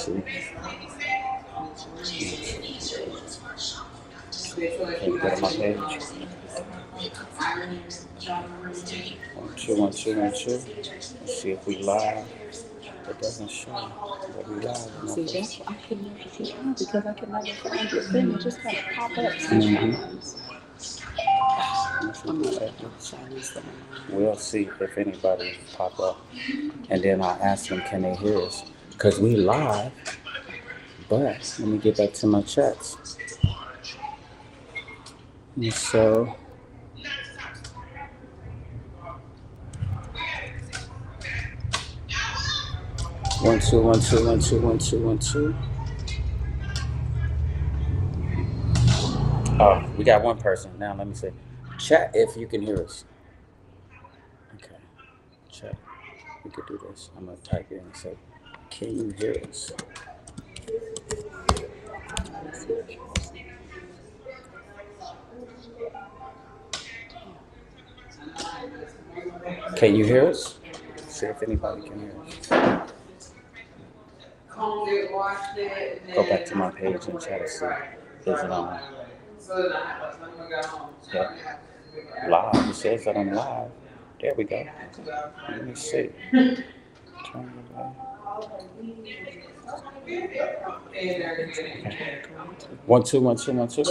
see. Can you get on my page? 1, 2, 1, 2, 1, 2. Let's see if we live. It doesn't show that we live. See, that's why I can never see how because I can never find your thing. It just kind of pop up sometimes. I'm gonna silence them. We'll see if anybody pop up, and then I'll ask them, can they hear us? Cause we live. But let me get back to my chats. And so. 1, 2, 1, 2, 1, 2, 1, 2, 1, 2. Oh, we got one person. Now let me say, chat if you can hear us. Okay, chat. We could do this. I'm gonna type in and say, can you hear us? Can you hear us? See if anybody can hear us. Go back to my page and try to see. Is it on? Yeah. Live. It says that I'm live. There we go. Let me see. Turn it on. 1, 2, 1, 2, 1, 2.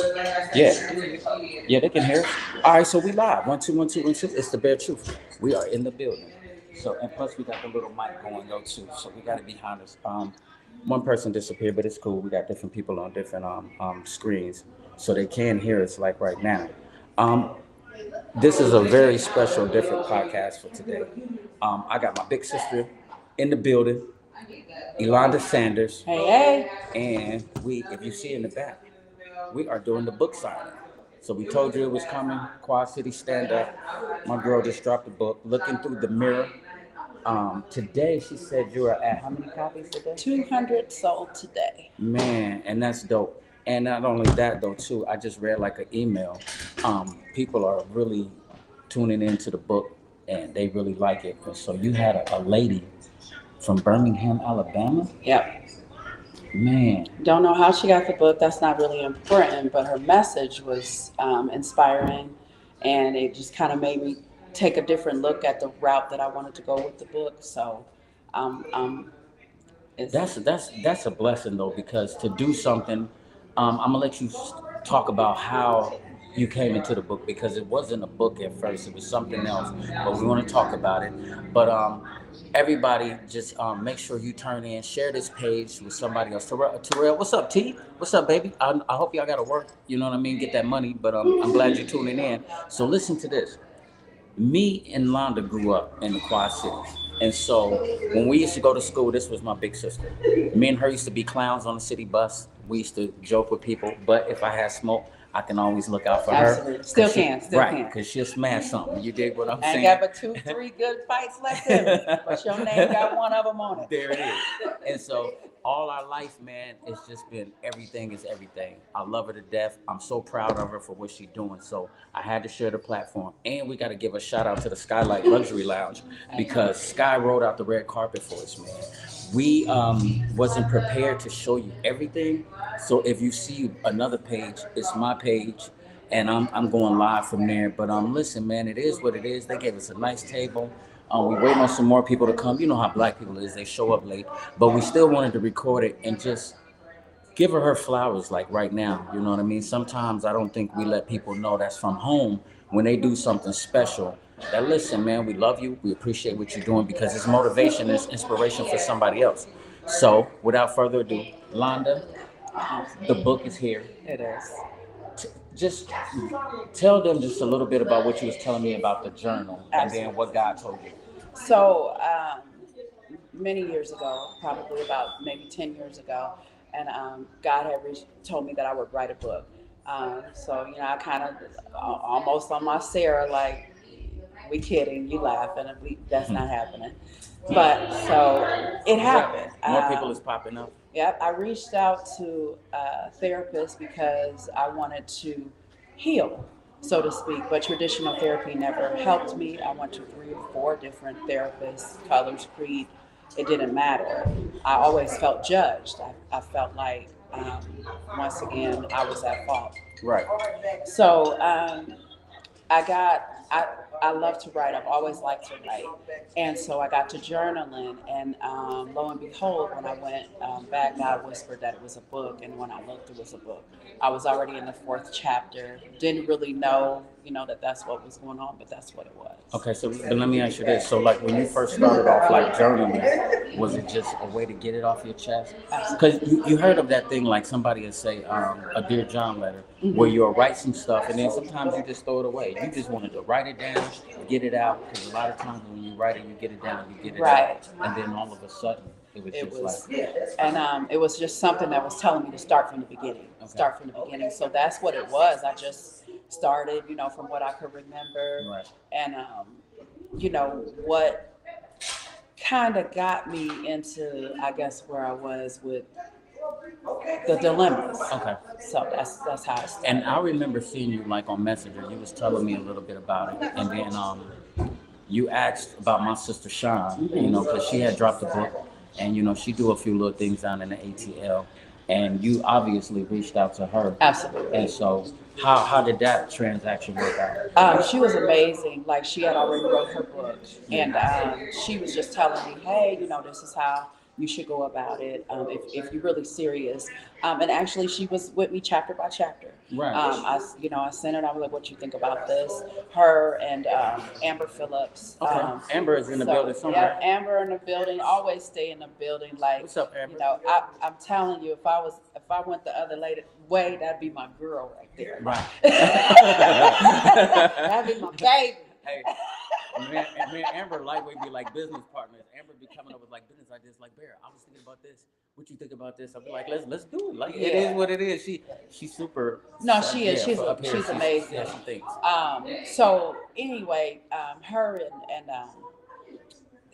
Yeah, they can hear us. All right, so we live. 1, 2, 1, 2, 1, 2. It's the bare truth. We are in the building. So, and plus we got the little mic going though too. So we got it behind us. One person disappeared, but it's cool. We got different people on different screens, so they can hear us like right now. This is a very special, different podcast for today. I got my big sister in the building, Elunda Sanders. Hey. And we, if you see in the back, we are doing the book signing. So we told you it was coming. Quad City Stand Up. My girl just dropped the book, Looking Through the Mirror. Today she said you are at how many copies today? 200 sold today. Man, and that's dope. And not only that though too, I just read like an email. People are really tuning into the book and they really like it. And so you had a lady from Birmingham, Alabama? Yep. Man. Don't know how she got the book. That's not really important, but her message was inspiring, and it just kind of made me take a different look at the route that I wanted to go with the book. So, that's a blessing though, because to do something, I'm gonna let you talk about how you came into the book, because it wasn't a book at first; it was something else. But we want to talk about it. But everybody, just make sure you turn in, share this page with somebody else. Terrell, what's up, T? What's up, baby? I hope y'all got to work. You know what I mean? Get that money. But I'm glad you're tuning in. So listen to this. Me and Londa grew up in the Quad Cities. And so when we used to go to school, this was my big sister. Me and her used to be clowns on the city bus. We used to joke with people. But if I had smoke, I can always look out for absolutely. her. Still can. Right, because she'll smash something. You dig what I'm saying? I got but 2, 3 good fights left in me, but your name got one of them on it. There it is. And so all our life, man, it's just been everything is everything. I love her to death. I'm so proud of her for what she's doing. So I had to share the platform. And we got to give a shout out to the Skylight Luxury Lounge, because Sky rolled out the red carpet for us, man. We wasn't prepared to show you everything. So if you see another page, it's my page. And I'm going live from there. But listen, man, it is what it is. They gave us a nice table. We waiting on some more people to come. You know how black people is; they show up late. But we still wanted to record it and just give her flowers, like right now. You know what I mean? Sometimes I don't think we let people know that's from home when they do something special. That listen, man, we love you. We appreciate what you're doing, because it's motivation, it's inspiration for somebody else. So, without further ado, Londa, the book is here. It is. Just tell them just a little bit about what you was telling me about the journal. Absolutely. And then what God told you. So many years ago, probably about maybe 10 years ago, and God had told me that I would write a book. So, I kind of almost on my Sarah, like, we kidding, you laughing, that's not happening. But so it happened. More people is popping up. Yep, I reached out to a therapist because I wanted to heal, so to speak, but traditional therapy never helped me. I went to 3 or 4 different therapists, colors, creed, it didn't matter. I always felt judged. I felt like, once again, I was at fault. Right. So I got I love to write. I've always liked to write, and so I got to journaling, and lo and behold, when I went back, God whispered that it was a book, and when I looked, it was a book. I was already in the fourth chapter. Didn't really know, that that's what was going on, but that's what it was. Okay, so but let me ask you this. So like when you first started off like journaling, was it just a way to get it off your chest? Because you heard of that thing like somebody would say a Dear John letter, where you'll write some stuff and then sometimes you just throw it away. You just wanted to write it down, get it out, because a lot of times when you write it, you get it down, you get it out, and then all of a sudden it was just like, and it was just something that was telling me to start from the beginning. Okay. Start from the beginning. So that's what it was. I just started, from what I could remember, right. And what kind of got me into, I guess, where I was with the dilemmas. Okay. So that's how I started. And I remember seeing you like on Messenger. You was telling me a little bit about it, and then you asked about my sister Sean, because she had dropped a book, and she do a few little things down in the ATL, and you obviously reached out to her. Absolutely. And so, how did that transaction work out? She was amazing. Like, she had already wrote her book, and she was just telling me, hey, this is how you should go about it, if you're really serious. And actually, she was with me chapter by chapter. Right. I sent it. I was like, "What you think about this?" Her and Amber Phillips. Okay. Amber is in the building somewhere. Yeah, Amber in the building. Always stay in the building. Like, what's up, Amber? I'm telling you, if I went the other way, that'd be my girl right there. Right. That'd be my baby. Hey. Me and Amber lightweight be like business partners. Amber be coming up with like business ideas, like B.A.R.E, I was thinking about this. What you think about this? I'll be like, let's do it. Like, it is what it is. She's super. No, she is. She's amazing. Yeah, she thinks. So anyway, her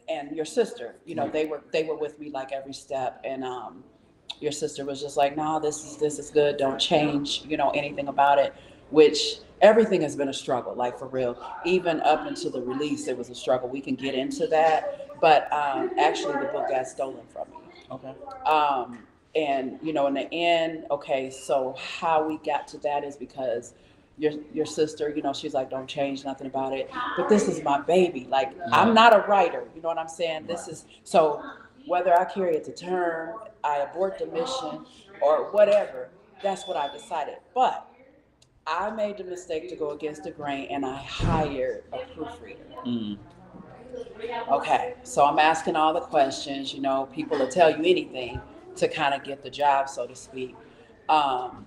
and your sister, they were with me like every step, and your sister was just like, no, this is good. Don't change, anything about it. Which everything has been a struggle, like, for real. Even up until the release, it was a struggle. We can get into that, but actually, the book got stolen from me. Okay. And in the end, okay, so how we got to that is because your sister, she's like, don't change nothing about it. But this is my baby. Like, I'm not a writer. You know what I'm saying? This is so. Whether I carry it to term, I abort the mission, or whatever, that's what I decided. But I made the mistake to go against the grain, and I hired a proofreader. Mm. Okay, so I'm asking all the questions. People will tell you anything to kind of get the job, so to speak. But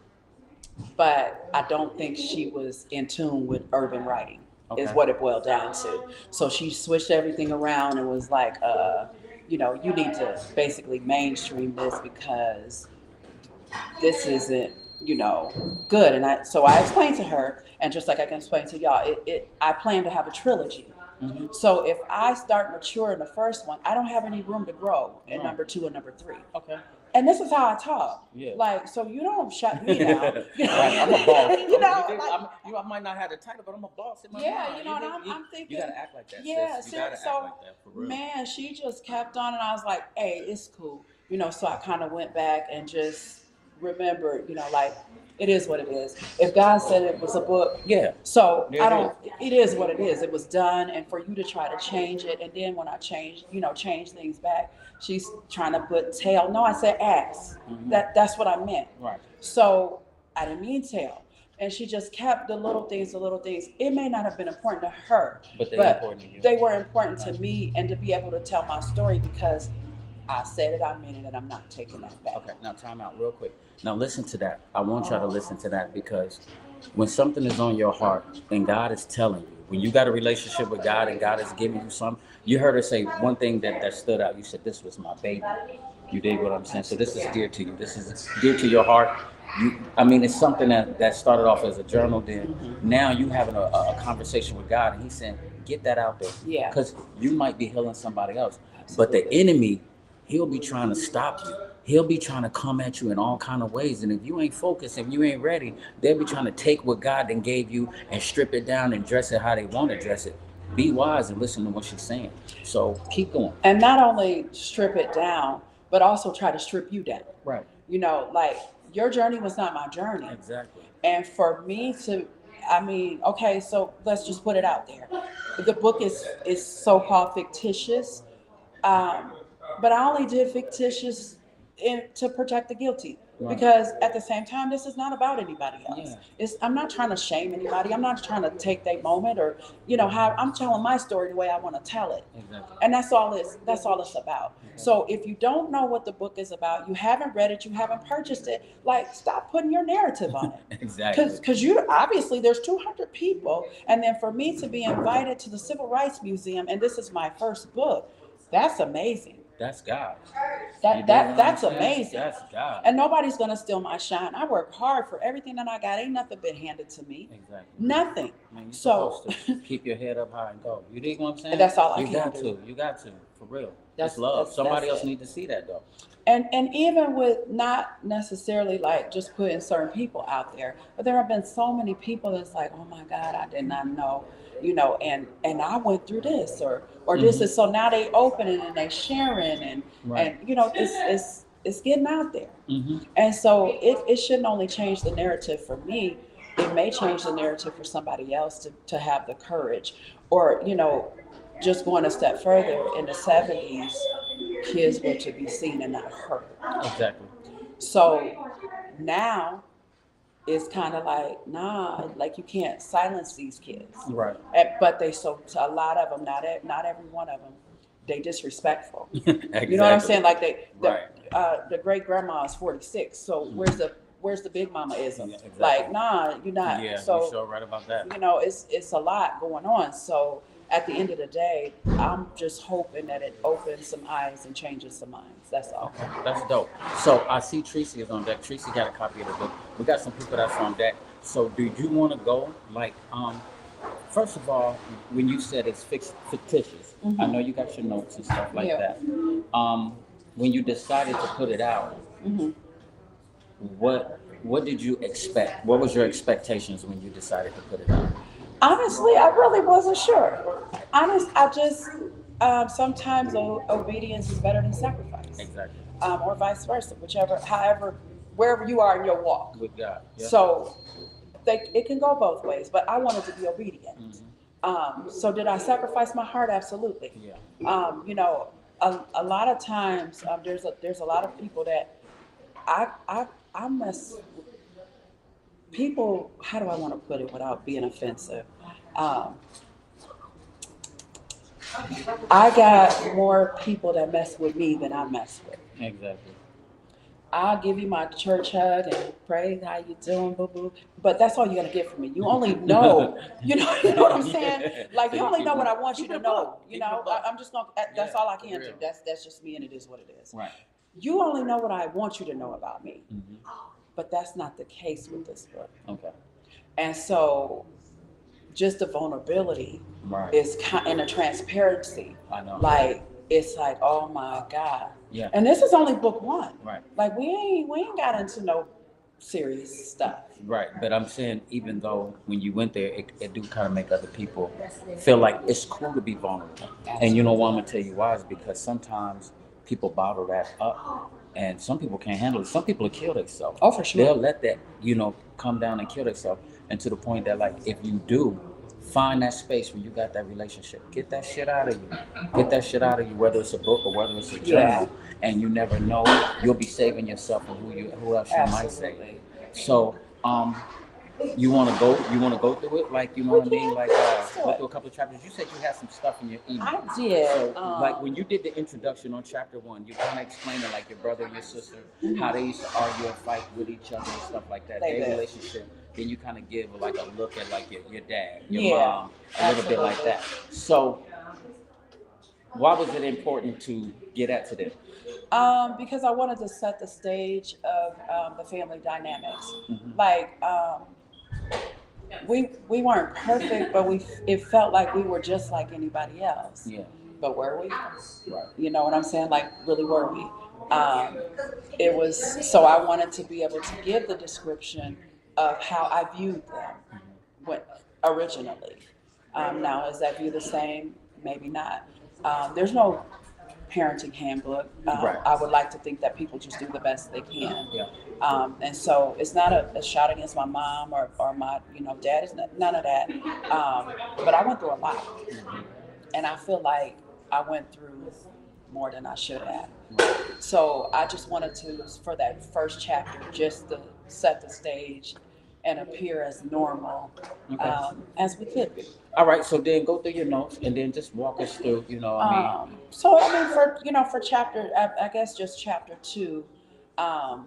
I don't think she was in tune with urban writing, is what it boiled down to. So she switched everything around and was like, you need to basically mainstream this because this isn't, good. And so I explained to her, and just like I can explain to y'all, I plan to have a trilogy. Mm-hmm. So if I start mature in the first one, I don't have any room to grow in number 2 and number 3. Okay. And this is how I talk. Yeah. Like, so you don't shut me down. Right, I'm a boss. I might not have the title, but I'm a boss in my mind. And I'm thinking, you gotta act like that. Yeah, sis. You gotta act like that, for real. Man, she just kept on, and I was like, hey, it's cool. So I kind of went back and just remembered, like, it is what it is. If God said it was a book, yeah. So it is what it is. It was done, and for you to try to change it, and then when I change things back, she's trying to put tail. No, I said ass. Mm-hmm. That's what I meant. Right. So I didn't mean tail. And she just kept the little things. It may not have been important to her, but they were important to me, and to be able to tell my story, because I said it, I meant it, and I'm not taking that back. Okay, now time out real quick. Now listen to that. I want y'all to listen to that, because when something is on your heart and God is telling you, when you got a relationship with God and God is giving you something, you heard her say one thing that stood out. You said, this was my baby. You dig what I'm saying? So this is dear to you. This is dear to your heart. It's something that started off as a journal. Then now you having a conversation with God, and He's saying, get that out there. Yeah. Because you might be healing somebody else. Absolutely. But the enemy, he'll be trying to stop you. He'll be trying to come at you in all kind of ways. And if you ain't focused, if you ain't ready, they'll be trying to take what God then gave you and strip it down and dress it how they want to dress it. be wise and listen to what she's saying. So keep going. And not only strip it down, but also try to strip you down. Right. You know, like your journey was not my journey. Exactly. And for me to, I mean, okay, so let's just put it out there. The book is so called fictitious, um, but I only did fictitious to protect the guilty. Right. Because at the same time, this is not about anybody else. Yeah. I'm not trying to shame anybody. I'm not trying to take their moment or, you know, how I'm telling my story the way I want to tell it. Exactly. And that's all it's about. So if you don't know what the book is about, you haven't read it, you haven't purchased it, like stop putting your narrative on it. Exactly. Because you obviously there's 200 people, and then for me to be invited to the Civil Rights Museum, and this is my first book, that's amazing. That's God. That's amazing. That's God. And nobody's gonna steal my shine. I work hard for everything that I got. Ain't nothing been handed to me. Exactly. Nothing. Man, you're So supposed to keep your head up high and go. You dig what I'm saying? that's all I you can got do. to. You got to. For real. That's It's love. Somebody else it. needs to see that though. And even with not necessarily like just putting certain people out there, but there have been so many people that's like, oh my God, I did not know, you know, and I went through this or this is, so now they opening and they sharing and you know it's getting out there. And so it shouldn't only change the narrative for me, it may change the narrative for somebody else to have the courage, or you know, just going a step further, in the 70s kids were to be seen and not heard. Exactly. So now it's kind of like, nah, like you can't silence these kids. Right. But they, so a lot of them, not every one of them, they disrespectful. Exactly. You know what I'm saying? Like Right. The great grandma is 46. So where's the big mama ism? Yeah, exactly. Like, nah, you're not. Yeah, So you're sure right about that. you know, it's a lot going on. So at the end of the day, I'm just hoping that it opens some eyes and changes some minds. That's all. Okay, that's dope. So I see Tracy is on deck. Tracy got a copy of the book. We got some people that's on deck. So do you want to go? Like, first of all, when you said it's fictitious, I know you got your notes and stuff like that. When you decided to put it out, what did you expect? What was your expectations when you decided to put it out? Honestly, I really wasn't sure. I just sometimes obedience is better than sacrifice. Exactly. Or vice versa, however, wherever you are in your walk. With God. Yeah. So it can go both ways, but I wanted to be obedient. So did I sacrifice my heart? Absolutely. Yeah. You know, a lot of times there's a lot of people that I mess people. How do I want to put it without being offensive? I got more people that mess with me than I mess with. Exactly. I'll give you my church hug and pray, how you doing, boo boo. But that's all you're gonna get from me. You only know, you know what I'm saying? Like you only know what I want you to know. You know, I'm just gonna. That's all I can do. That's just me, and it is what it is. Right. You only know what I want you to know about me. But that's not the case with this book. Okay. And so, just the vulnerability Right. is and the transparency. I know. Like it's like, oh my God. Yeah. And this is only book one. Right. Like we ain't got into no serious stuff. Right, but I'm saying even though when you went there, it do kind of make other people feel like it's cool to be vulnerable. And you know why I'm gonna tell you why is because sometimes people bottle that up, and some people can't handle it. Some people will kill themselves. Oh, for sure. They'll let that come down and kill themselves, and to the point that like if you do find that space where you got that relationship, get that shit out of you. Get that shit out of you, whether it's a book or whether it's a journal. And you never know, you'll be saving yourself and who else you might save. So, you want to go through it, like you know what I mean, like go through a couple of chapters. You said you had some stuff in your email. I did. So, like when you did the introduction on chapter 1, you kind of explained it, like your brother and your sister, how they used to argue and fight with each other and stuff like that. Their relationship. Then you kind of give like a look at like your dad, your mom, a little bit like that. So, why was it important to get at to them? Because I wanted to set the stage of the family dynamics. Like we weren't perfect, but it felt like we were just like anybody else. Yeah. But were we? Right. You know what I'm saying? Like, really, were we? It was, so I wanted to be able to give the description of how I viewed them originally. Now, is that view the same? Maybe not. There's no parenting handbook. Right. I would like to think that people just do the best they can. Yeah. And so it's not a shot against my mom or my dad. Is none of that. But I went through a lot, and I feel like I went through more than I should have. So I just wanted to, for that first chapter, just to set the stage and appear as normal Okay. as we could be. All right. So then go through your notes and then just walk us through. So I mean, for chapter, I guess just chapter two, um,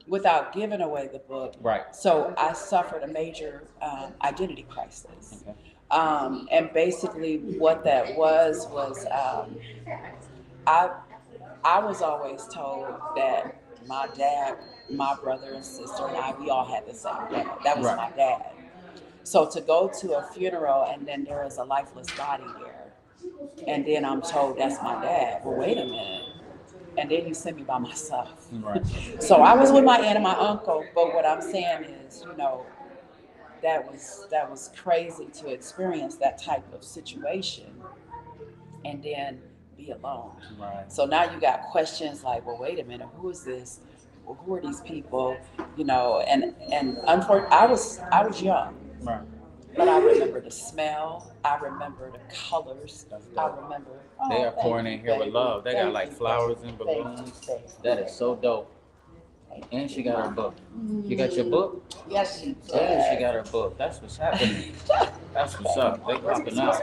without giving away the book. Right. So I suffered a major identity crisis, Okay. and basically what that was I I was always told that my dad, my brother and sister and I, we all had the same dad. That was Right. my dad. So to go to a funeral and then there is a lifeless body there, and then I'm told that's my dad. Well, wait a minute. And then you send me by myself. Right. So I was with my aunt and my uncle, but what I'm saying is, that was crazy to experience that type of situation and then be alone. Right. So now you got questions like, well, wait a minute, who is this? Well, who are these people? And unfortunately, I was young, Right. but I remember the smell. I remember the colors. That's I dope. remember. They are thank pouring you, in here with baby. love. They got Thank like you, flowers baby. and Thank you, balloons. thank you. That is so dope. And she got her book. You got your book? Yes, she Yeah, she does. got her book. That's what's happening. That's what's up. They popping out.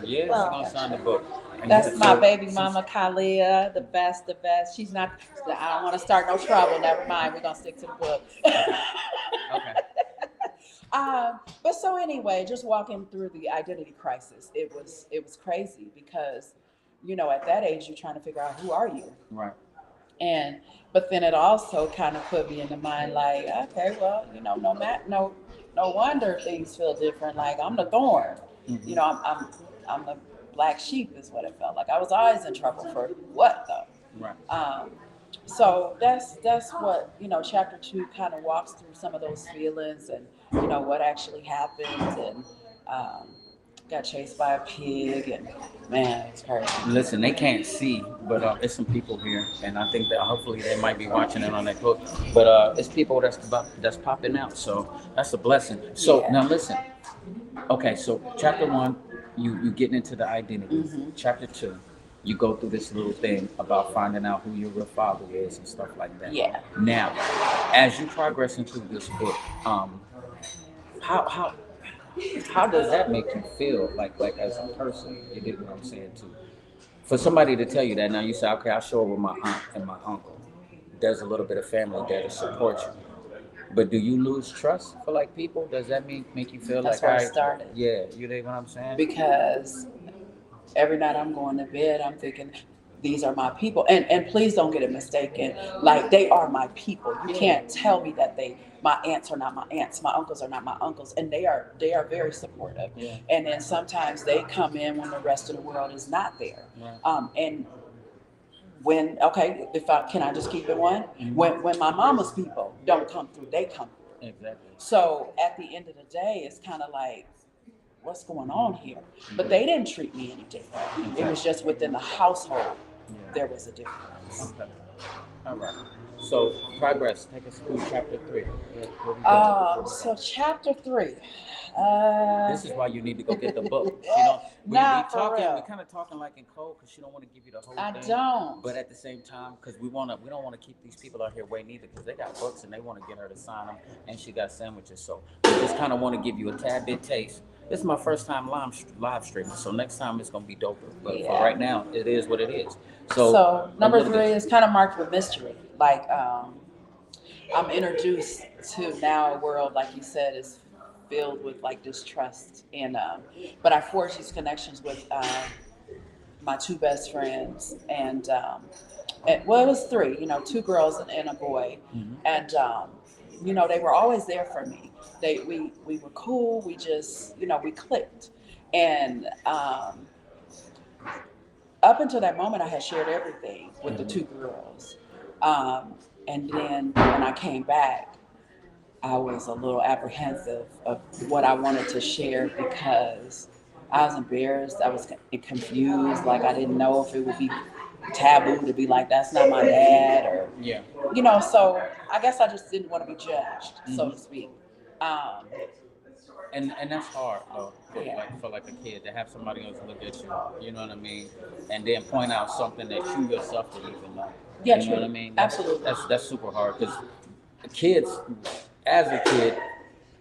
Yeah, she gonna sign the book. And That's yeah, my so baby mama, Kalia, the best, the best. She's not. I don't want to start no trouble. Never mind. We're gonna stick to the book. Okay. But so anyway, just walking through the identity crisis, it was crazy because, at that age you're trying to figure out who are you, Right. and but then it also kind of put me in the mind like, okay, well, no wonder things feel different. Like I'm the thorn, Mm-hmm. I'm the black sheep is what it felt like. I was always in trouble for what though. Right. So that's what chapter two kind of walks through some of those feelings and what actually happened and um, got chased by a pig and man, it's crazy. Listen, they can't see, but it's some people here, and I think that hopefully they might be watching it on that book. But it's people that's popping out, so that's a blessing. So Yeah. now listen. Okay, so chapter one, you getting into the identity. Mhm. Chapter two, you go through this little thing about finding out who your real father is and stuff like that. Yeah. Now, as you progress into this book, how how does that make you feel like as a person? You get what I'm saying too. For somebody to tell you that now, you say, okay, I'll show up with my aunt and my uncle. There's a little bit of family there to support you. But do you lose trust for like people? Does that make you feel That's like where it started. yeah, you know what I'm saying? Because every night I'm going to bed, I'm thinking, these are my people. And please don't get it mistaken. Like they are my people. You can't tell me that my aunts are not my aunts, my uncles are not my uncles. And they are very supportive. Yeah. And then sometimes they come in when the rest of the world is not there. Right. And when if I can I just keep it one? Mhm. When my mama's people don't come through, they come through. Exactly. So at the end of the day, it's kind of like, what's going on here? But they didn't treat me any different. It was just within the household there was a difference. Okay. All right. So progress. Take us through chapter 3. Where we going? So chapter 3. This is why you need to go get the book. You know, Nah, we for talking, real. we kind of talking like in code because she don't want to give you the whole I thing. don't. But at the same time, because we don't want to keep these people out here waiting either, because they got books and they want to get her to sign them, and she got sandwiches. So we just kind of want to give you a tad bit taste. This is my first time live streaming, so next time it's gonna be doper. But for right now, it is what it is. So a number little 3 bit- is kind of marked with mystery. Like I'm introduced to now a world, like you said, is filled with like distrust and but I forged these connections with my 2 best friends well, it was 3, 2 girls and a boy, Mhm. and they were always there for me. We were cool. We just we clicked, and up until that moment, I had shared everything with the 2 girls, and then when I came back, I was a little apprehensive of what I wanted to share because I was embarrassed. I was confused. Like I didn't know if it would be taboo to be like, that's not my dad, or Yeah. So I guess I just didn't want to be judged, so to speak. Um, And that's hard though for yeah. like a kid to have somebody else look at you, you know what I mean, and then point out something that you yourself didn't even know. Yeah, You know what I true. mean? Absolutely. That's super hard because kids, as a kid,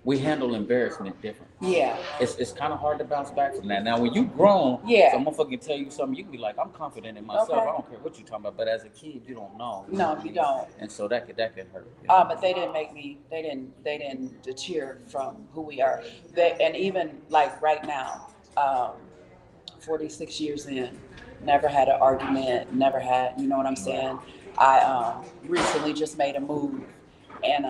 we handle embarrassment different. Yeah. It's kind of hard to bounce back from that. Now, when you grown, Yeah. some motherfucker tell you something, you can be like, I'm confident in myself. Okay. I don't care what you're talking about. But as a kid, you don't know. You know No, what I you mean? don't. And so that could hurt. You know? But they didn't make me. They didn't deter from who we are. And even like right now, 46 years in, never had an argument. Never had. You know what I'm saying? I recently just made a move, and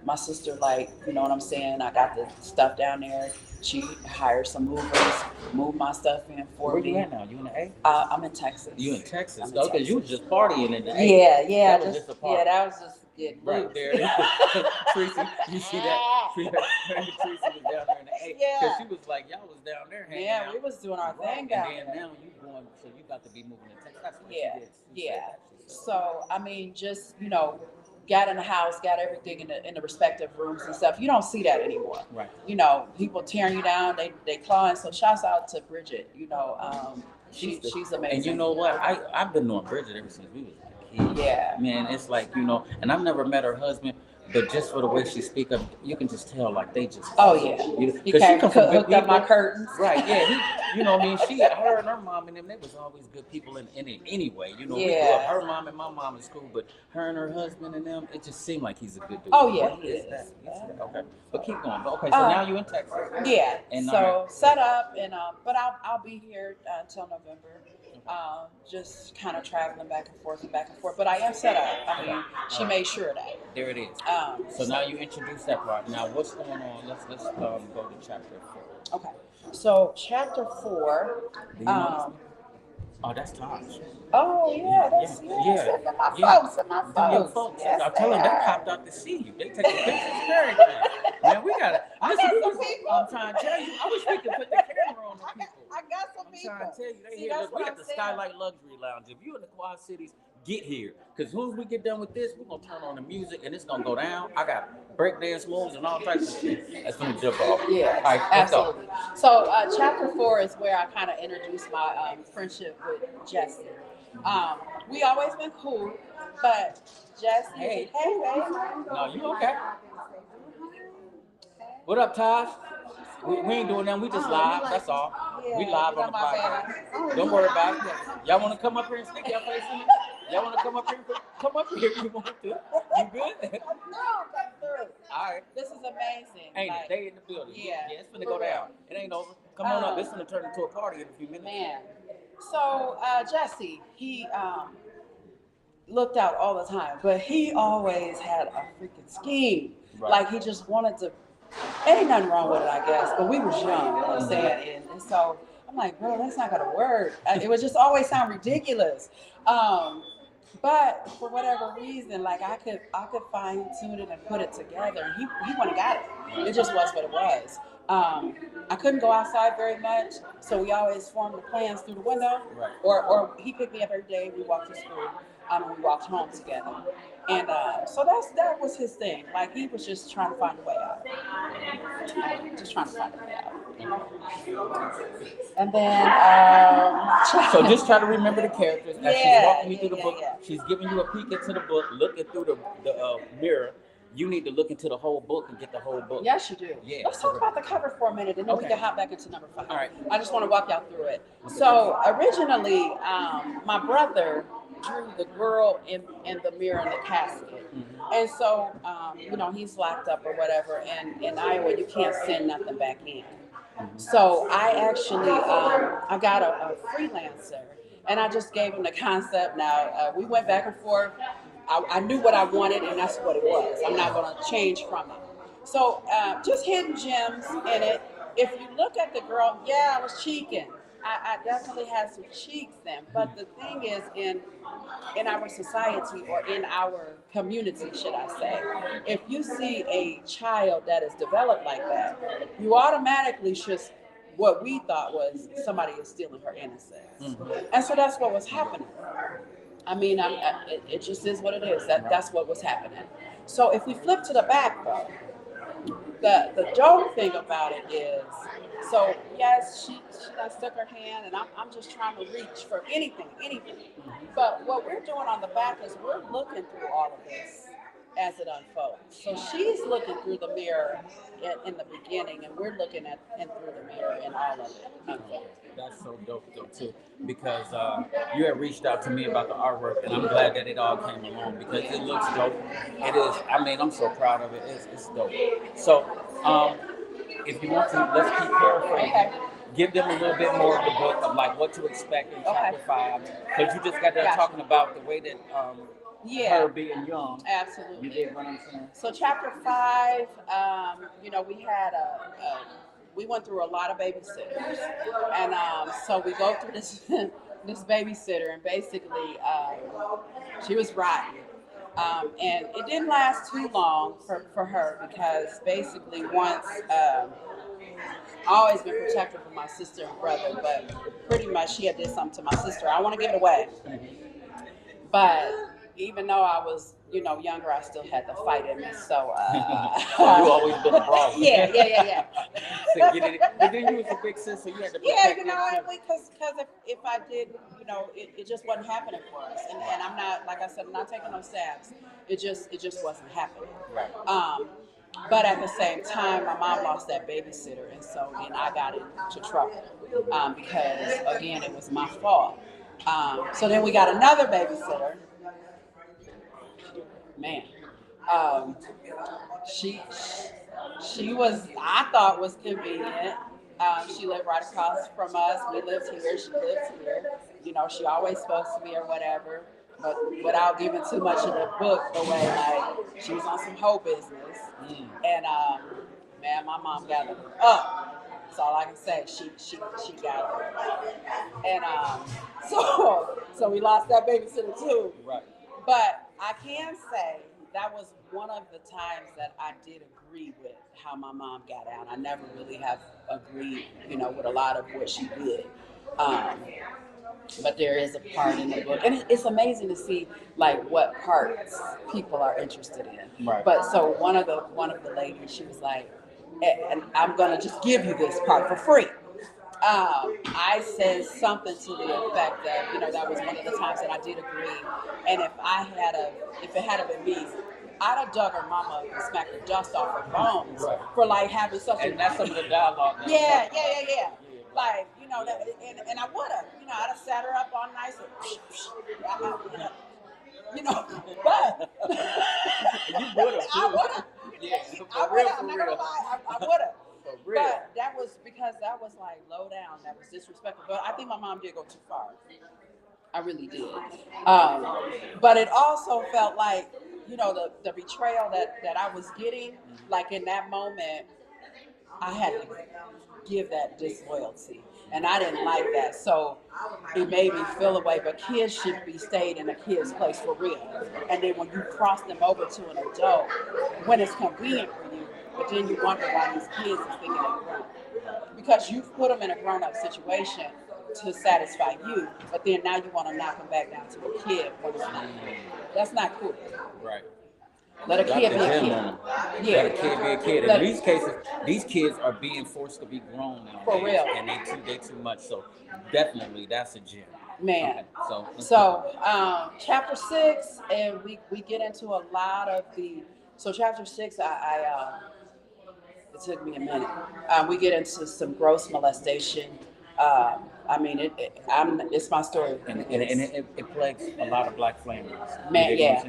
my sister, like, you know what I'm saying? I got the stuff down there. She hired some movers, moved my stuff in for Where me. you at now? You in the A? I'm in Texas. You in Texas? I'm in Okay, Texas. you was just partying in the A. Yeah. That was just a party. Yeah, that was just getting Right loose. there. Tracy, you see that? Tracy was down there in the A. Yeah. Because she was like, y'all was down there hanging out. Yeah, we was doing our thing And down then there. now you going, so you got to be moving to Texas. That's what Yeah, she did. She yeah. said that. She said So I mean, just got in the house, got everything in the respective rooms and stuff. You don't see that anymore. Right. People tearing you down, they clawing. So shouts out to Bridget. She's amazing. And you know what? I've been knowing Bridget ever since we was kids. Yeah. Man, it's like, and I've never met her husband, but just for the way she speak up, you can just tell like they just. Oh yeah. Because He she come from good hooked up my people. curtains. Right. Yeah. What I mean, her and her mom and them, they was always good people in it anyway. We grew Yeah. up. Her mom and my mom is cool, but her and her husband and them, it just seemed like he's a good dude. Oh yeah, What he is is. that? Okay, but keep going. Okay, so now you in Texas. Yeah. And, so set up and but I'll be here until November. Just kind of traveling back and forth and back and forth. But I am set up. I mean, she made sure of that. There it is. So now you introduce that part. Now what's going on? Let's go to chapter 4. Okay. So chapter 4. Do you know oh, that's Taj. Oh yeah, that's my folks and my folks. Your folks. Yes, I tell them they popped out to see you. They take the pictures and everything. Man, we gotta. I'm trying to tell you. I wish we could put the camera on the people. I got some people. I'm trying to tell you, they See, here. that's Look, what we I'm at the saying. Skylight Luxury Lounge. If you're in the Quad Cities, get here. Because as soon as we get done with this, we're going to turn on the music and it's going to go down. I got breakdance moves and all types of shit. That's going to jump off. Yeah, all right, absolutely. So chapter 4 is where I kind of introduce my friendship with Jesse. We always been cool, but Jesse. Hey. Hey, babe. No, you okay? What up, Taj? We ain't doing that. We just live. That's all. Yeah, We live you on the got my podcast. Don't worry about it. Y'all want to come up here and stick your face in it? Y'all want to come up here? Come up here if you want to. You good? No, come through. All right. This is amazing. Ain't it? They in the building. Yeah. It's finna go down. It ain't over. Come on up. It's finna turn into a party in a few minutes. Man. So Jesse, he looked out all the time, but he always had a freaking scheme. Right. Like he just wanted to. Ain't nothing wrong with it, I guess, but we was young, you know what I'm saying? And so I'm like, bro, that's not gonna work. It would just always sound ridiculous. But for whatever reason, like I could fine tune it and put it together. And he went and got it. It just was what it was. I couldn't go outside very much, so we always formed the plans through the window. Right. Or he picked me up every day. We walked to school. And we walked home together. And so that was his thing. Like he was just trying to find a way out. Just trying to find a way out. And then so just try to remember the characters as she's walking me through the book. Yeah. She's giving you a peek into the book, looking through the mirror. You need to look into the whole book and get the whole book. Yes, you do. Yeah. Let's talk about the cover for a minute, and then we Okay. can hop back into number 5. All right. I just want to walk y'all through it. So originally, my brother drew the girl in the mirror in the casket. Mm-hmm. And so, he's locked up or whatever, and in Iowa, you can't send nothing back in. Mm-hmm. So I actually, I got a freelancer, and I just gave him the concept. Now, we went back and forth. I knew what I wanted, and that's what it was. I'm not going to change from it. So just hidden gems in it. If you look at the girl, I was cheeking. I definitely had some cheeks then. But the thing is, in our society or in our community, should I say, if you see a child that is developed like that, you automatically should. What we thought was somebody is stealing her innocence, and so that's what was happening. I mean, it just is what it is. That's what was happening. So if we flip to the back, though, the dope thing about it is, so yes, she done stuck her hand, and I'm just trying to reach for anything. But what we're doing on the back is we're looking through all of this as it unfolds. So she's looking through the mirror in the beginning, and we're looking at and through the mirror and all of it unfolds. That's so dope though too, because you had reached out to me about the artwork, and I'm glad that it all came along because it looks dope. It is. I mean, I'm so proud of it. It's dope. So, if you want to, let's keep paraphrasing. Okay. Give them a little bit more of the book of like what to expect in chapter 5, because you just got there Gotcha. talking about the way that Yeah, her being young. You absolutely. did what I'm saying. So chapter 5, we had we went through a lot of babysitters, and so we go through this this babysitter, and basically she was rotten, and it didn't last too long for her because basically once always been protective of my sister and brother, but pretty much she had did something to my sister. I want to give it away, but even though I was, younger, I still had the fight in me. So, so you always been a brawler. yeah. So get it, but then you was a big sister, you had to protect because if I did, it just wasn't happening for us, and I'm not, like I said, I'm not taking no stabs. It just wasn't happening. Right. But at the same time, my mom lost that babysitter, and so then I got into trouble because again, it was my fault. So then we got another babysitter. Man, um, she she was, I thought, was convenient. She lived right across from us. We lived here. She lives here. She always spoke to me or whatever, but without giving too much of the book away. Like she was on some hoe business, and man, my mom gathered her up. That's all I can say. She gathered her up, and so we lost that babysitter too. Right. But I can say that was one of the times that I did agree with how my mom got out. I never really have agreed, with a lot of what she did. Um, but there is a part in the book, and it's amazing to see like what parts people are interested in. Right. But so one of the ladies, she was like, and I'm gonna just give you this part for free. I said something to the effect that that was one of the times that I did agree, and if it had been me, I'd have dug her mama up and smacked the dust off her bones for like having such And that's some of the dialogue. yeah. Like that, and I would have, I'd have sat her up all nice and but You would have. I would have. Yeah. I would have. I'm not gonna lie. I would have. For real. But that was because that was like low down. That was disrespectful. But I think my mom did go too far. I really did. But it also felt like, the betrayal that I was getting, like in that moment, I had to give that disloyalty. And I didn't like that. So it made me feel away. But kids should be stayed in a kid's place for real. And then when you cross them over to an adult, when it's convenient for you, but then you wonder why these kids is thinking they're grown. Because you've put them in a grown-up situation to satisfy you, but then now you want to knock them back down to a kid when it's not. That's not cool. Right. Let a kid be a kid. Yeah. Let a kid be a kid. In these cases, these kids are being forced to be grown now. For real. And they too much. So definitely that's a gem. Man. Okay, so chapter 6, and we get into a lot of the. So chapter 6, it took me a minute. We get into some gross molestation. I mean, it's my story. And it plagues a lot of black families. Man, yeah.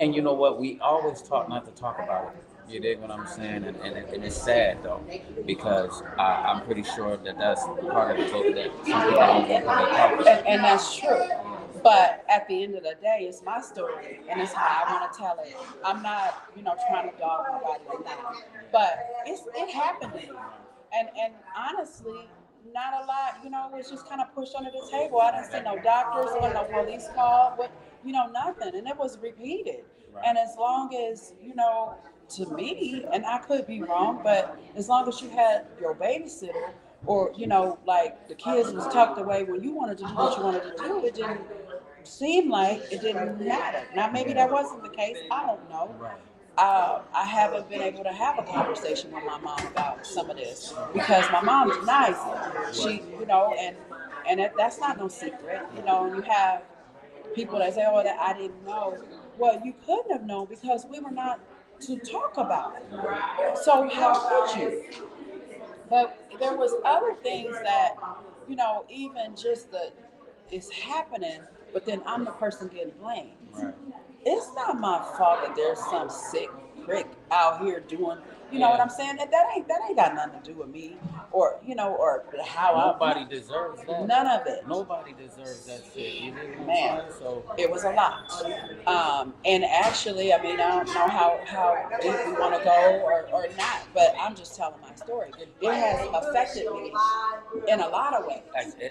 And you know what? We always talk not to talk about it. You dig what I'm saying? And it's sad though, because I'm pretty sure that's part of the book that some people don't want to talk about. And that's true. But at the end of the day, it's my story, and it's how I want to tell it. I'm not, trying to dog nobody or not. But it happened to me. And honestly, not a lot, it was just kind of pushed under the table. I didn't see no doctors, there wasn't no police call, but nothing. And it was repeated. Right. And as long as, to me, and I could be wrong, but as long as you had your babysitter or, like the kids was tucked away when you wanted to do what you wanted to do, it didn't seem like it didn't matter. Now, maybe that wasn't the case. I don't know. Right. I haven't been able to have a conversation with my mom about some of this because my mom denies it. She, that's not no secret. And you have people that say, "Oh, that I didn't know." Well, you couldn't have known because we were not to talk about it. So how could you? But there was other things that, even just the it's happening, but then I'm the person getting blamed. Right. It's not my fault that there's some sick prick out here doing, you know what I'm saying? That ain't got nothing to do with me or or how Nobody deserves that. None of it. Nobody deserves that shit. You know what I'm Man, saying? So it was a lot. And actually, I mean, I don't know how deep we want to go or not, but I'm just telling my story. It has affected me in a lot of ways.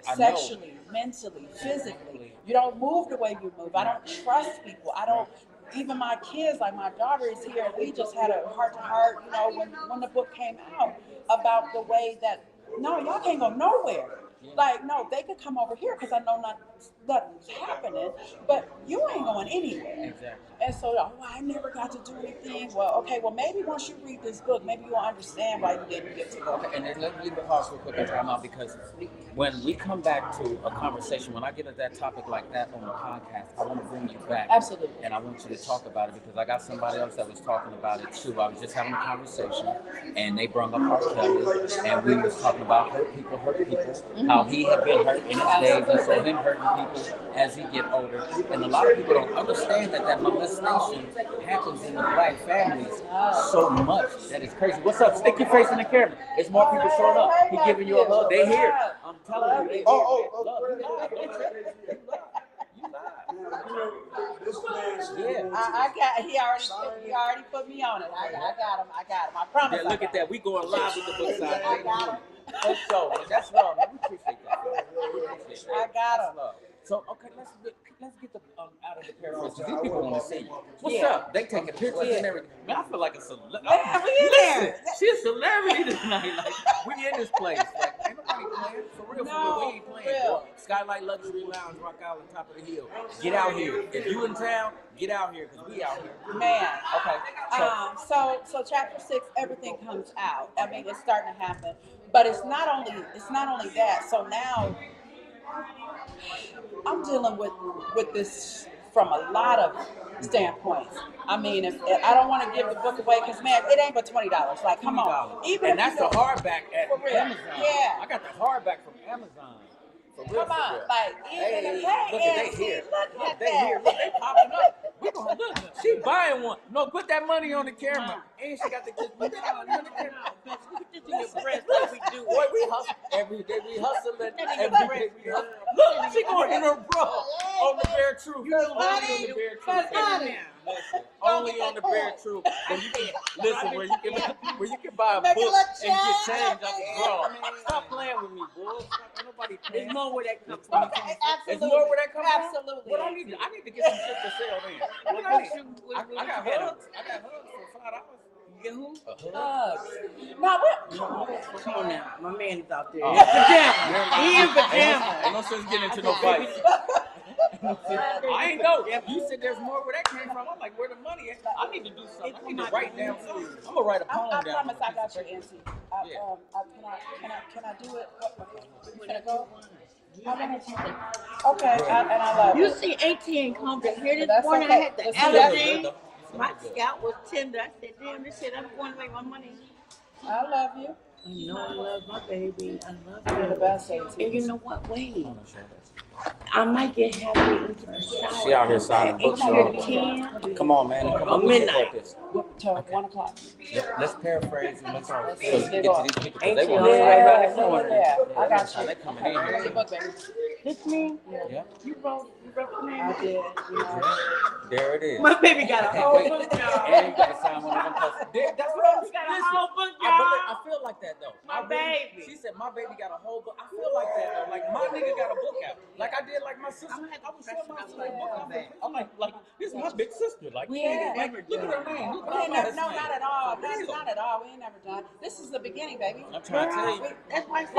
I Sexually, mentally, physically. You don't move the way you move. I don't trust people. I don't. Even my kids, like my daughter is here, we just had a heart to heart, when the book came out about the way that, no, y'all can't go nowhere. Like, no, they could come over here because I know nothing's happening, but you ain't going anywhere. exactly. And so, I never got to do anything. Well, okay, maybe once you read this book, maybe you'll understand why you didn't get to go. Okay, and then let me pause real quick and time out because when we come back to a conversation, when I get at that topic like that on the podcast, I want to bring you back. Absolutely. And I want you to talk about it because I got somebody else that was talking about it too. I was just having a conversation and they brought up R. Kelly and we was talking about hurt people, how he had been hurt in his days and so him hurting people as he get older. And a lot of people don't understand that molestation happens in the black families so much that it's crazy. What's up? Stick your face in the camera. There's more people showing up. He giving you a hug. They here. I'm telling you. They here. He already put me on it. I got him. I promise. Yeah, look at that. We going live with the book side. I got him. That's love. Man. We appreciate that. I got him. So okay, let's get the out of the paraphrase. These people want to see you. What's Yeah. up? They taking pictures and everything. Man, I feel like a celebrity. Yeah, we in there. She's a celebrity tonight. Like we in this place. Like ain't nobody playing for real. We ain't playing. Real. Skylight Luxury Lounge, Rock Island, top of the hill. Get out here. If you in town, get out here because we out here. Man. Okay. So chapter 6, everything comes out. I mean, it's starting to happen, but it's not only that. So now I'm dealing with this from a lot of standpoints. I mean, if I don't want to give the book away because man, it ain't but $20. Like, come on. Even and that's the hardback at Amazon. Yeah. I got the hardback from Amazon. For real, come on, like even look at they here. Look at they that. here. Look, they popping up. We gonna look. She buying one. No, put that money on the camera. And she got the kids. Put that money on the camera. Like we do. Boy, we hustle every day. We hustling every day. We hustle. Look, she going in her bro on the Bare Truth. Only on the Bare Truth. Listen, only on the Bare Truth. Where you can listen, where you can buy a book and get change off the bro. Stop playing with me, boy. Nobody playing. There's more where that comes from. Okay, There's more where that comes from. Absolutely. What I need to get some shit to sell then. What I need? I got hugs. I got hugs for $5. You get who? Hugs. Now what? Come on now. My man is out there. Oh. He in pajamas. Ain't no sense getting into no fight. I ain't know. You said there's more where that came from. I'm like, where the money is? I need to do something. I need to write down something. I'm gonna write a poem down. I promise I got you, Auntie. Yeah. Can I do it? Can I go? Okay, and I love You it. see ATN come to here this That's morning. okay. I had the Let's allergy. do it. My scalp was tender. I said, damn, this shit, I'm going to make my money. I love you. You know I love my baby. I love You're the you. best, Auntie. And you know what? Wait. I might get happy into the shower. She out here signing books, It's y'all. here at 10. Come on, man. Come on, Midnight. this. Till 1 o'clock. Let's paraphrase and let's get to Let's these go. people because they Ain't want you to right around Yeah, the corner. I got you. They coming in here. Book, baby. This me? Yeah, You wrote the name? I did. there it is. My baby got a Can't whole wait. book, y'all. And you got to sign one of them posters. That's what I'm Got a listen, whole book, I y'all. feel like that that though. My baby. She said my baby got a whole book. I feel like that though. Like my nigga got a book out. Like I did like my sister. I'm gonna have to I was showing my press sister it book up out. I'm like this is my big sister. Like Yeah. like look at her name. Look We at ain't her never, no, name. not at all. For real. Not at all. We ain't never done. This is the beginning, baby. I'm trying to tell you. That's why I said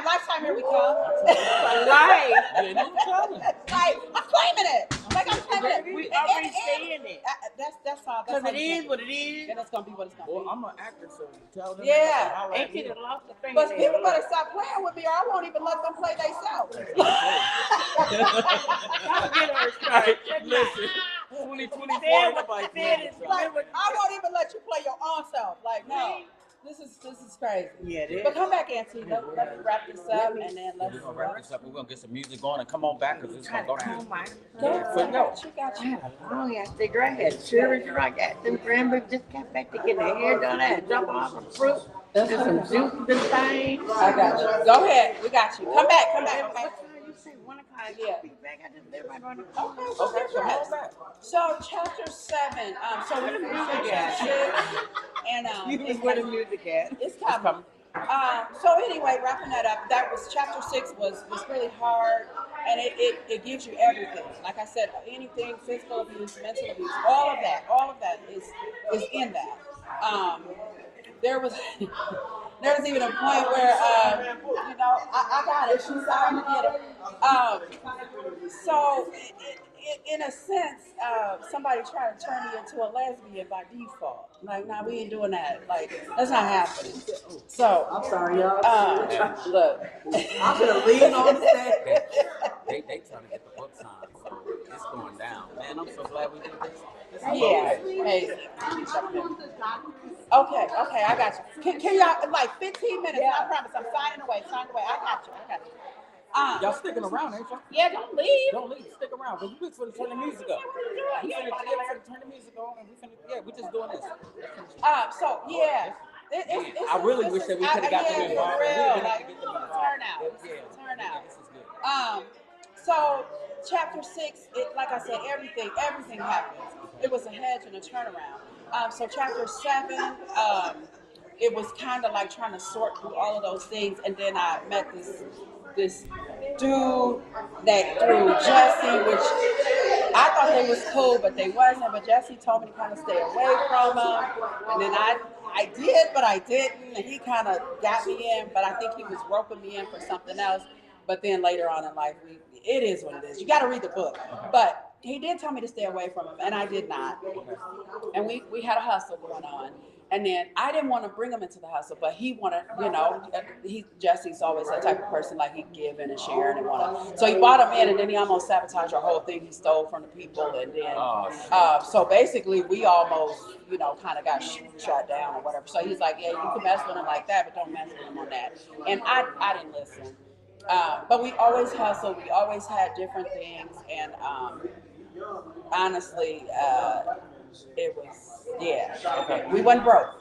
Lifetime, here we come. right. You ain't no telling. Like, I'm claiming it. Like, I'm claiming it. We already saying it. That's all. Because it is what it is. And it's going to be what it's going to Well, be. I'm an actor, so tell them. Yeah. Ain't you done lost the thing? But people better stop playing with me or I won't even let them play themselves. Don't get her started. Listen, 2024, nobody Like, I won't even let you play your own self. Like, no. This is crazy. Yeah, it is. But come back, Auntie. Let me wrap this up and then let's We're gonna wrap this up. We're gonna get some music going and come on back because it's gonna go down. Got you. Oh, yeah, I think I had cherries and I got them cranberries. Just got back to get their hair done. I had jump off some fruit. There's some juice in this thing. I got you. Go ahead. We got you. Come back. Okay. What time you say? 1 o'clock. Yeah. I'll be back. I just live right on the Okay, come on back. So chapter 7. So we're in chapter 6, and where the music at? it's coming. So anyway, wrapping that up, that was chapter 6 was really hard, and it gives you everything. Like I said, anything physical abuse, mental abuse, all of that is in that. There was even a point where I got it. She's I'm gonna get it. So in a sense, somebody tried to turn me into a lesbian by default. Like, nah, we ain't doing that. Like, that's not happening. So I'm sorry, y'all. look, I'm gonna lean on the stage. They trying to get the book signed, so it's going down. Man, I'm so glad we did this. yeah, amazing. Okay, I got you. Can y'all, like 15 minutes, I promise, I'm signing away. I got you. Y'all sticking around, ain't y'all? Yeah, don't leave. Don't leave, stick around, because we finna turn the music up. We finna turn the music on, and we just doing this. So yeah. I really wish that we could have got them involved. For real, Like, turnout. Yeah, this is good. So chapter 6, like I said, everything happens. It was a hedge and a turnaround. So chapter 7, it was kind of like trying to sort through all of those things, and then I met this dude that through Jesse, which I thought they was cool, but they wasn't. But Jesse told me to kind of stay away from him, and then I did, but I didn't, and he kind of got me in, but I think he was roping me in for something else. But then later on in life, it is what it is. You got to read the book. But he did tell me to stay away from him, and I did not. And we had a hustle going on. And then I didn't want to bring him into the hustle, but he wanted, Jesse's always that type of person, like he'd give in and share and want to. So he brought him in, and then he almost sabotaged our whole thing. He stole from the people, and then so basically we almost, kind of got shot down or whatever. So he's like, yeah, you can mess with him like that, but don't mess with him on that. And I didn't listen. But we always hustled. We always had different things, and honestly, it was Okay. We went broke.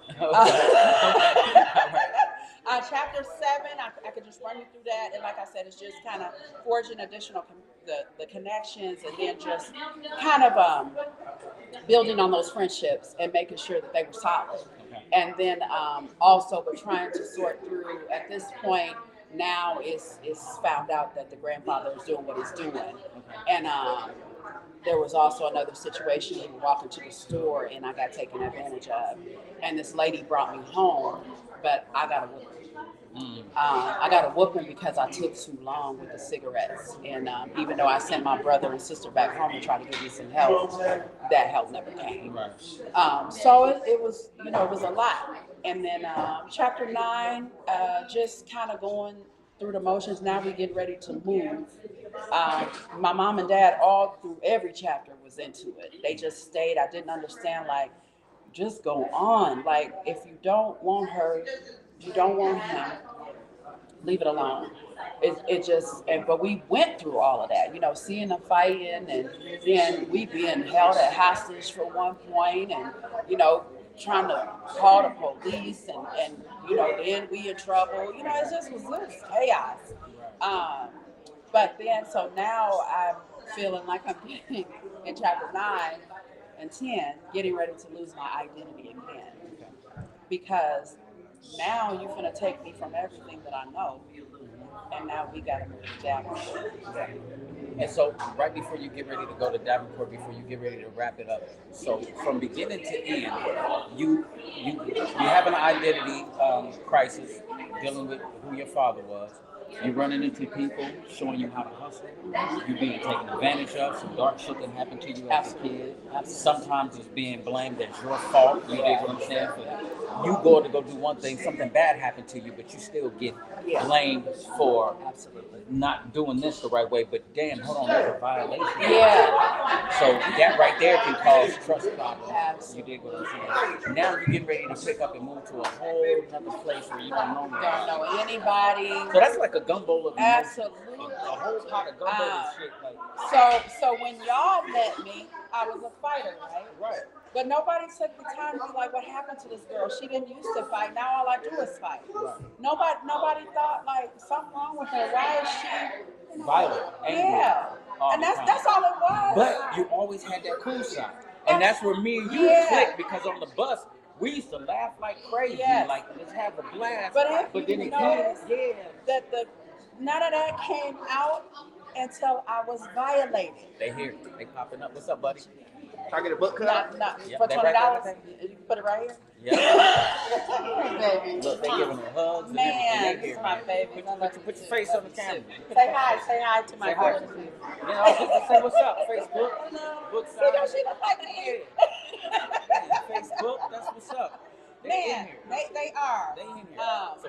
Chapter 7, I could just run you through that, and like I said, it's just kind of forging additional the connections, and then just kind of building on those friendships and making sure that they were solid. And then also, but trying to sort through at this point. Now it's found out that the grandfather is doing what he's doing, and there was also another situation. We were walking to the store, and I got taken advantage of, and this lady brought me home, but I got a whooping. I got a whooping because I took too long with the cigarettes, and even though I sent my brother and sister back home to try to give me some help, that help never came. So it was, it was a lot. And then chapter 9, just kind of going through the motions. Now we get ready to move. My mom and dad all through every chapter was into it. They just stayed. I didn't understand, like, just go on. Like, if you don't want her, you don't want him, leave it alone. But we went through all of that, seeing them fighting, and then we being held at hostage for one point, and, trying to call the police, and then we in trouble. It was chaos. But then, so now I'm feeling like I'm getting in chapter 9 and 10, getting ready to lose my identity again. Because now you finna take me from everything that I know, and now we gotta move to Davenport. And so, right before you get ready to go to Davenport, before you get ready to wrap it up, so from beginning to end, you have an identity crisis, dealing with who your father was. You're running into people showing you how to hustle. You're being taken advantage of. Some dark shit that happened to you as a kid. Sometimes it's being blamed as your fault. You dig what I'm saying? For you go to go do one thing, something bad happened to you, but you still get blamed for not doing this the right way. But damn, hold on, there's a violation. Yeah. So that right there can cause trust problems. Absolutely. You dig what I'm saying? Now you're getting ready to pick up and move to a whole other place where you don't know Don't know anybody. So that's like a gumbo of emotions. Absolutely. A whole pot of gumbo and shit. Like, So when y'all met me, I was a fighter, right? right. But nobody took the time to be like, what happened to this girl? She didn't used to fight. Now all I do is fight. Right. Nobody thought like something wrong with her. Why is she Violent, angry. Yeah. And that's all it was. But you always had that cool side. And that's where me and you clicked, because on the bus we used to laugh like crazy, like let's have a blast. But then it notice that none of that came out until I was violated. They here, they popping up. What's up, buddy? Can I get a book cut? Not Yep, for they $20. right there. You can put it right here. Yeah. Baby. Look, they giving her hugs Man, and everything. They this here, is my man. baby. Put your face on the camera. Say hi to my Say hi. daughter. You know, just say what's up. Facebook. Book See, sign. don't she look like me? Facebook. That's what's up. They in Man, here. they are. They in here. So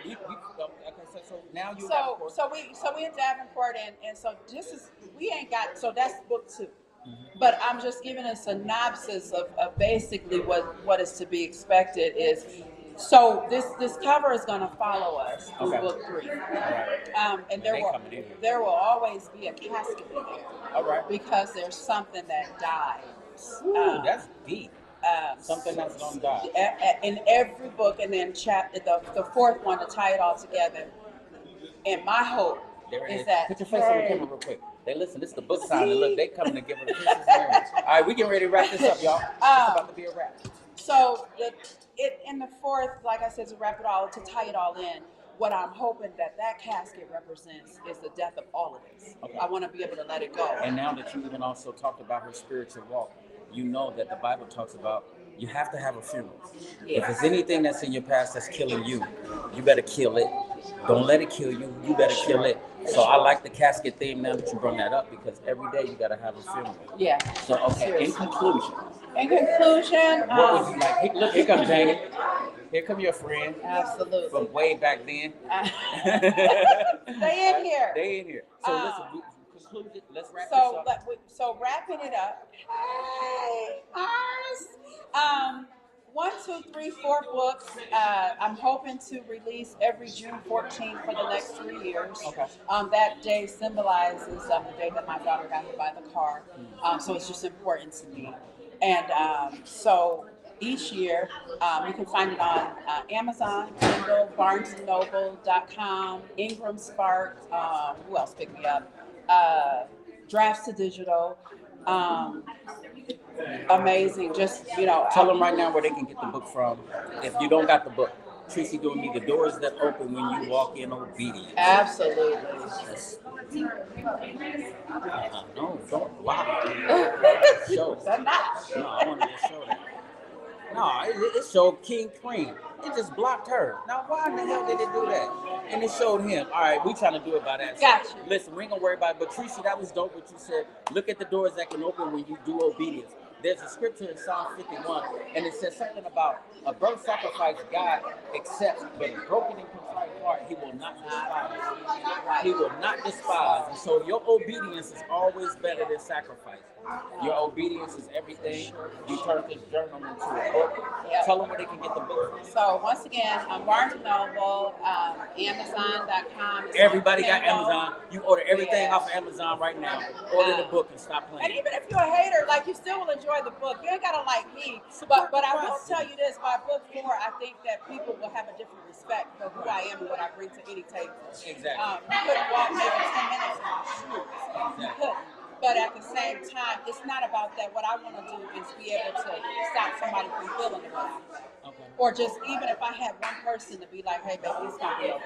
So so now you so we in Davenport, and so this is we ain't got, so that's book 2. But I'm just giving a synopsis of basically what is to be expected is, so this cover is going to follow us through book 3. And there will always be a casket in there. All right. Because there's something that dies. Ooh, that's deep. Something that's gonna die. In every book, and then the 4th one to tie it all together. And my hope is that put your face on the camera real quick. They listen. This is the book sign. And look, they coming to give her the kisses and everything. All right, we getting ready to wrap this up, y'all. It's about to be a wrap. So in the 4th, like I said, to wrap it all, to tie it all in. What I'm hoping that casket represents is the death of all of this. Okay. I want to be able to let it go. And now that you even also talked about her spiritual walk, you know that the Bible talks about you have to have a funeral. Yeah. If there's anything that's in your past that's killing you, you better kill it. Don't let it kill you. You better kill it. So I like the casket theme now that you brought that up, because every day you got to have a funeral. Yeah. So, okay, in conclusion. What would you like? Hey, look, here comes Janie. Here come your friend. Absolutely. From way back then. They in here. They in here. So listen, we concluded. Let's wrap this up. So wrapping it up. Hey, ours. 1, 2, 3, 4 books. I'm hoping to release every June 14th for the next 3 years. Okay. That day symbolizes the day that my daughter got hit by the car. So it's just important to me. And so each year, you can find it on Amazon, Kindle, BarnesandNoble.com, Ingram Spark. Who else picked me up? Drafts to Digital. Amazing. Just, tell them right now where they can get the book from. If you don't got the book, Tracy doing me, the doors that open when you walk in obedience. Absolutely. No, don't lie. Show. No, I wanted to show that. No, it showed King Cream. It just blocked her. Now, why in the hell did it do that? And it showed him. All right, we trying to do it by that. Gotcha. So, listen, we ain't gonna worry about it. But Tracy, that was dope what you said. Look at the doors that can open when you do obedience. There's a scripture in Psalm 51, and it says something about a burnt sacrifice God accepts, but a broken and contrite heart He will not despise. He will not despise. And so your obedience is always better than sacrifice. Your obedience is everything. You turn this journal into a book. Yep. Tell them where they can get the book. So once again, Barnes & Noble, Amazon.com. Everybody got Amazon. You order everything off of Amazon right now. Order the book and stop playing. And even if you're a hater, you still will enjoy the book. You ain't gotta like me. But I will tell you this: by book 4, I think that people will have a different respect for who I am and what I bring to any table. Exactly. You couldn't walk maybe 10 minutes in my shoes. You couldn't. But at the same time, it's not about that. What I want to do is be able to stop somebody from feeling the way I feel. Okay. or just even if I had one person to be like, hey, baby, it's gonna be okay,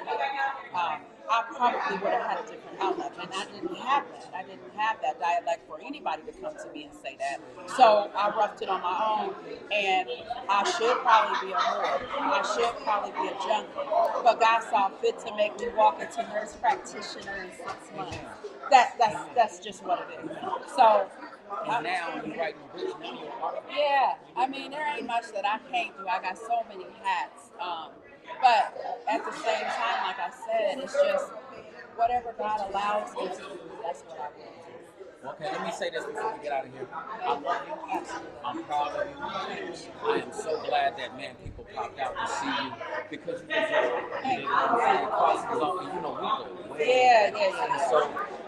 I probably would have had a different outlook. And I didn't have that. I didn't have that dialect for anybody to come to me and say that. So I roughed it on my own, and I should probably be a whore. I should probably be a junkie. But God saw fit to make me walk into nurse practitioner in 6 months. That's just what it is. So And now you're writing books. Now you're art. yeah, I mean, there ain't much that I can't do. I got so many hats. But at the same time, like I said, it's just whatever God allows me to do, that's what I will do. Okay, let me say this before we get out of here. I love you. I'm proud of you. I am so glad that, man, people popped out to see you because you deserve it. Thank You know what I'm saying? Crosses off, and you know, we go way. And so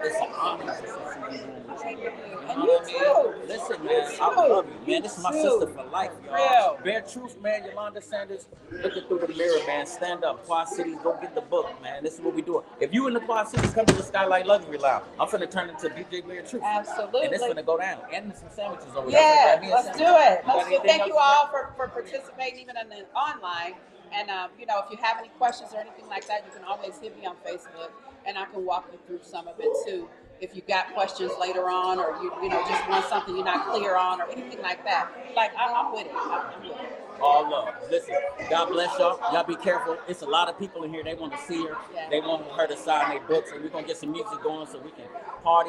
it's an honor just to see you doing what you're doing. You know what I mean? Listen, man, I love you, man. This is my sister for life, y'all. Bare Truth, man. Yolanda Sanders, looking through the mirror, man. Stand up. Quad Cities, go get the book, man. This is what we doing. If you in the Quad Cities, come to the Skylight Luxury Lounge. I'm finna turn into DJ Bare Truth. Absolutely. And it's gonna go down. And some sandwiches over there. Yeah, let's do it. Let's do. Thank you all for participating, even in the online. And you know, if you have any questions or anything like that, you can always hit me on Facebook, and I can walk you through some of it too. If you got questions later on, or you know just want something you're not clear on, or anything like that, like I'm with it. I'm with it. All love. Listen, God bless y'all. Y'all be careful. It's a lot of people in here. They want to see her. Yeah. They want her to sign their books, and we're gonna get some music going so we can party.